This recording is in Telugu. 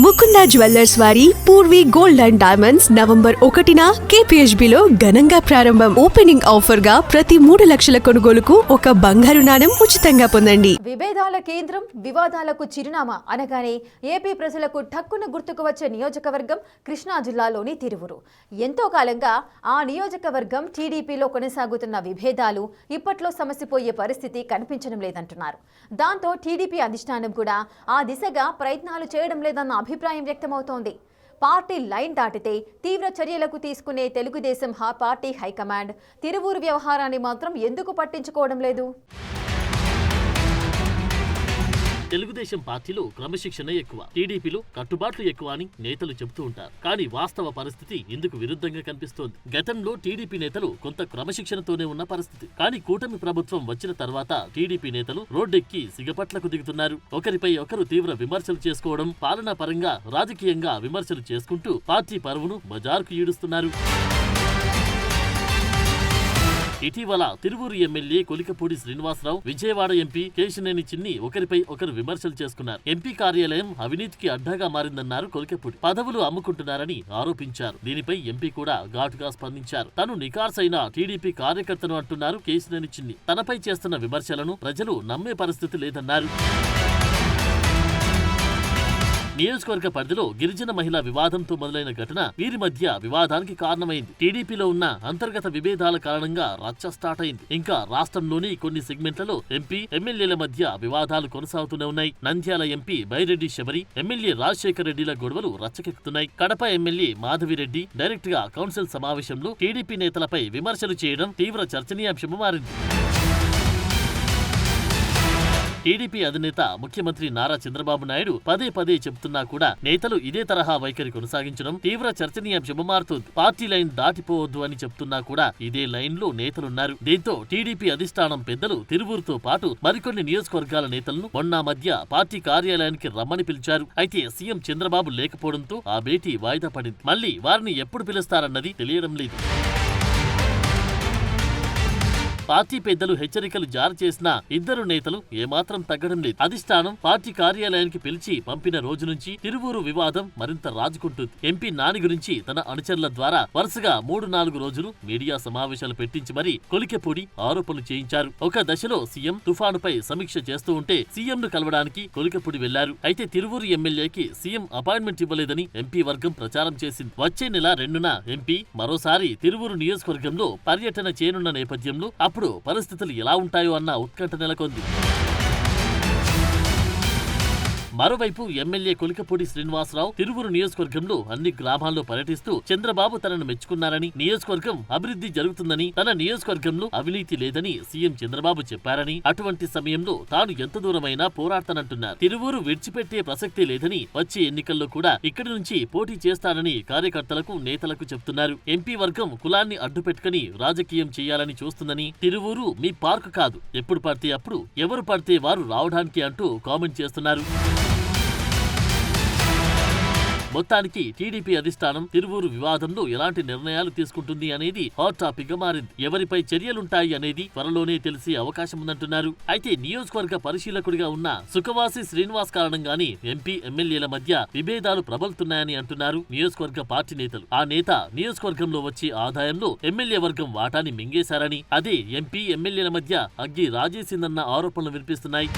ముకుంద జ్యువెల్లర్స్ వారి Purvi gold and diamonds November 1న KPHBలో ఘనంగా ప్రారంభం. ఓపెనింగ్ ఆఫర్ గా ప్రతి 3 లక్షల కొనుగోలుకు ఒక బంగారు నాణెం ఉచితంగా పొందండి. విభేదాల కేంద్రం, వివాదాలకు చిరునామా అనగానే ఏపీ ప్రజలకు ఠక్కున గుర్తుకు వచ్చే నియోజకవర్గం కృష్ణా జిల్లాలోని తిరువురు. ఎంతో కాలంగా ఆ నియోజకవర్గం టీడీపీలో కొనసాగుతున్న విభేదాలు ఇప్పట్లో సమసిపోయే పరిస్థితి కనిపించడం లేదంటున్నారు. దాంతో టీడీపీ అధిష్టానం కూడా ఆ దిశగా ప్రయత్నాలు చేయడం లేదన్న అభిప్రాయం వ్యక్తమవుతోంది. పార్టీ లైన్ దాటితే తీవ్ర చర్యలకు తీసుకునే తెలుగుదేశం పార్టీ హైకమాండ్ తిరువూరు వ్యవహారాన్ని మాత్రం ఎందుకు పట్టించుకోవడం లేదు? తెలుగుదేశం పార్టీలో క్రమశిక్షణ ఎక్కువ, టీడీపీలో కట్టుబాట్లు ఎక్కువ అని నేతలు చెబుతూ ఉంటారు. కానీ వాస్తవ పరిస్థితి ఇందుకు విరుద్ధంగా కనిపిస్తోంది. గతంలో టీడీపీ నేతలు కొంత క్రమశిక్షణతోనే ఉన్న పరిస్థితి. కానీ కూటమి ప్రభుత్వం వచ్చిన తర్వాత టీడీపీ నేతలు రోడ్డెక్కి సిగపట్లకు దిగుతున్నారు. ఒకరిపై ఒకరు తీవ్ర విమర్శలు చేసుకోవడం, పాలనా పరంగా రాజకీయంగా విమర్శలు చేసుకుంటూ పార్టీ పరువును బజార్కు ఈడుస్తున్నారు. ఇటీవల తిరువూరు ఎమ్మెల్యే కొలికపూడి శ్రీనివాసరావు, విజయవాడ ఎంపీ కేశినేని చిన్ని ఒకరిపై ఒకరు విమర్శలు చేసుకున్నారు. ఎంపీ కార్యాలయం అవినీతికి అడ్డాగా మారిందన్నారు కొలికపూడి. పదవులు అమ్ముకుంటున్నారని ఆరోపించారు. దీనిపై ఎంపీ కూడా ఘాటుగా స్పందించారు. తను నికార్సైన టీడీపీ కార్యకర్తను అంటున్నారు కేశినేని చిన్ని. తనపై చేస్తున్న విమర్శలను ప్రజలు నమ్మే పరిస్థితి లేదన్నారు. నియోజకవర్గ పరిధిలో గిరిజన మహిళా వివాదంతో మొదలైన ఘటన వీరి మధ్య వివాదానికి కారణమైంది. టీడీపీలో ఉన్న అంతర్గత విభేదాల కారణంగా రచ్చ స్టార్ట్ అయింది. ఇంకా రాష్ట్రంలోని కొన్ని సెగ్మెంట్లలో ఎంపీ, ఎమ్మెల్యేల మధ్య వివాదాలు కొనసాగుతూనే ఉన్నాయి. నంద్యాల ఎంపీ బైరెడ్డి శబరి, ఎమ్మెల్యే రాజశేఖర్ రెడ్డిల గొడవలు రచ్చకెక్కుతున్నాయి. కడప ఎమ్మెల్యే మాధవిరెడ్డి డైరెక్ట్ గా కౌన్సిల్ సమావేశంలో టీడీపీ నేతలపై విమర్శలు చేయడం తీవ్ర చర్చనీయాంశము మారింది. టీడీపీ అధినేత ముఖ్యమంత్రి నారా చంద్రబాబు నాయుడు పదే పదే చెబుతున్నా కూడా నేతలు ఇదే తరహా వైఖరి కొనసాగించడం తీవ్ర చర్చనీయాంశము మారుతోంది. పార్టీ లైన్ దాటిపోవద్దు అని చెప్తున్నా కూడా ఇదే లైన్ లో నేతలున్నారు. దీంతో టీడీపీ అధిష్టానం పెద్దలు తిరువూరుతో పాటు మరికొన్ని నియోజకవర్గాల నేతలను మొన్న మధ్య పార్టీ కార్యాలయానికి రమ్మని పిలిచారు. అయితే సీఎం చంద్రబాబు లేకపోవడంతో ఆ భేటీ వాయిదా పడింది. మళ్లీ వారిని ఎప్పుడు పిలుస్తారన్నది తెలియడం లేదు. పార్టీ పెద్దలు హెచ్చరికలు జారీ చేసిన ఇద్దరు నేతలు ఏమాత్రం తగ్గడం లేదు. అధిష్టానం పార్టీ కార్యాలయానికి పిలిచి పంపిన రోజు నుంచి తిరువూరు వివాదం మరింత రాజుకుంటుంది. ఎంపీ నాని గురించి తన అనుచరుల ద్వారా వరుసగా 3-4 రోజులు మీడియా సమావేశాలు పెట్టించి మరీ కొలికెపూడి ఆరోపణలు చేయించారు. ఒక దశలో సీఎం తుఫానుపై సమీక్ష చేస్తూ ఉంటే సీఎం ను కలవడానికి కొలికెపూడి వెళ్లారు. అయితే తిరువూరు ఎమ్మెల్యేకి సీఎం అపాయింట్మెంట్ ఇవ్వలేదని ఎంపీ వర్గం ప్రచారం చేసింది. వచ్చే నెల 2న ఎంపీ మరోసారి తిరువూరు నియోజకవర్గంలో పర్యటన చేయనున్న నేపథ్యంలో అప్పుడు పరిస్థితులు ఎలా ఉంటాయో అన్న ఉత్కంఠ నెలకొంది. మరోవైపు ఎమ్మెల్యే కొలికపూడి శ్రీనివాసరావు తిరువూరు నియోజకవర్గంలో అన్ని గ్రామాల్లో పర్యటిస్తూ చంద్రబాబు తనను మెచ్చుకున్నారని, నియోజకవర్గం అభివృద్ధి జరుగుతుందని, తన నియోజకవర్గంలో అవినీతి లేదని సీఎం చంద్రబాబు చెప్పారని, అటువంటి సమయంలో తాను ఎంత దూరమైనా పోరాడతానంటున్నారు. తిరువూరు విడిచిపెట్టే ప్రసక్తి లేదని, వచ్చే ఎన్నికల్లో కూడా ఇక్కడి నుంచి పోటీ చేస్తానని కార్యకర్తలకు, నేతలకు చెప్తున్నారు. ఎంపీ వర్గం కులాన్ని అడ్డుపెట్టుకుని రాజకీయం చేయాలని చూస్తుందని, తిరువూరు మీ పార్క్ కాదు, ఎప్పుడు పడితే అప్పుడు ఎవరు పడితే వారు రావడానికి అంటూ కామెంట్ చేస్తున్నారు. మొత్తానికి టీడీపీ అధిష్టానం తిరువూరు వివాదంలో ఎలాంటి నిర్ణయాలు తీసుకుంటుంది అనేది హాట్ టాపిక్ గా మారింది. ఎవరిపై చర్యలుంటాయి అనేది త్వరలోనే తెలిసే అవకాశం ఉందంటున్నారు. అయితే నియోజకవర్గ పరిశీలకుడిగా ఉన్న సుఖవాసి శ్రీనివాస్ కారణంగానే ఎంపీ, ఎమ్మెల్యేల మధ్య విభేదాలు ప్రబలుతున్నాయని అంటున్నారు నియోజకవర్గ పార్టీ నేతలు. ఆ నేత నియోజకవర్గంలో వచ్చే ఆదాయంలో ఎమ్మెల్యే వర్గం వాటాని మింగేశారని, అదే ఎంపీ, ఎమ్మెల్యేల మధ్య అగ్గి రాజేసిందన్న ఆరోపణలు వినిపిస్తున్నాయి.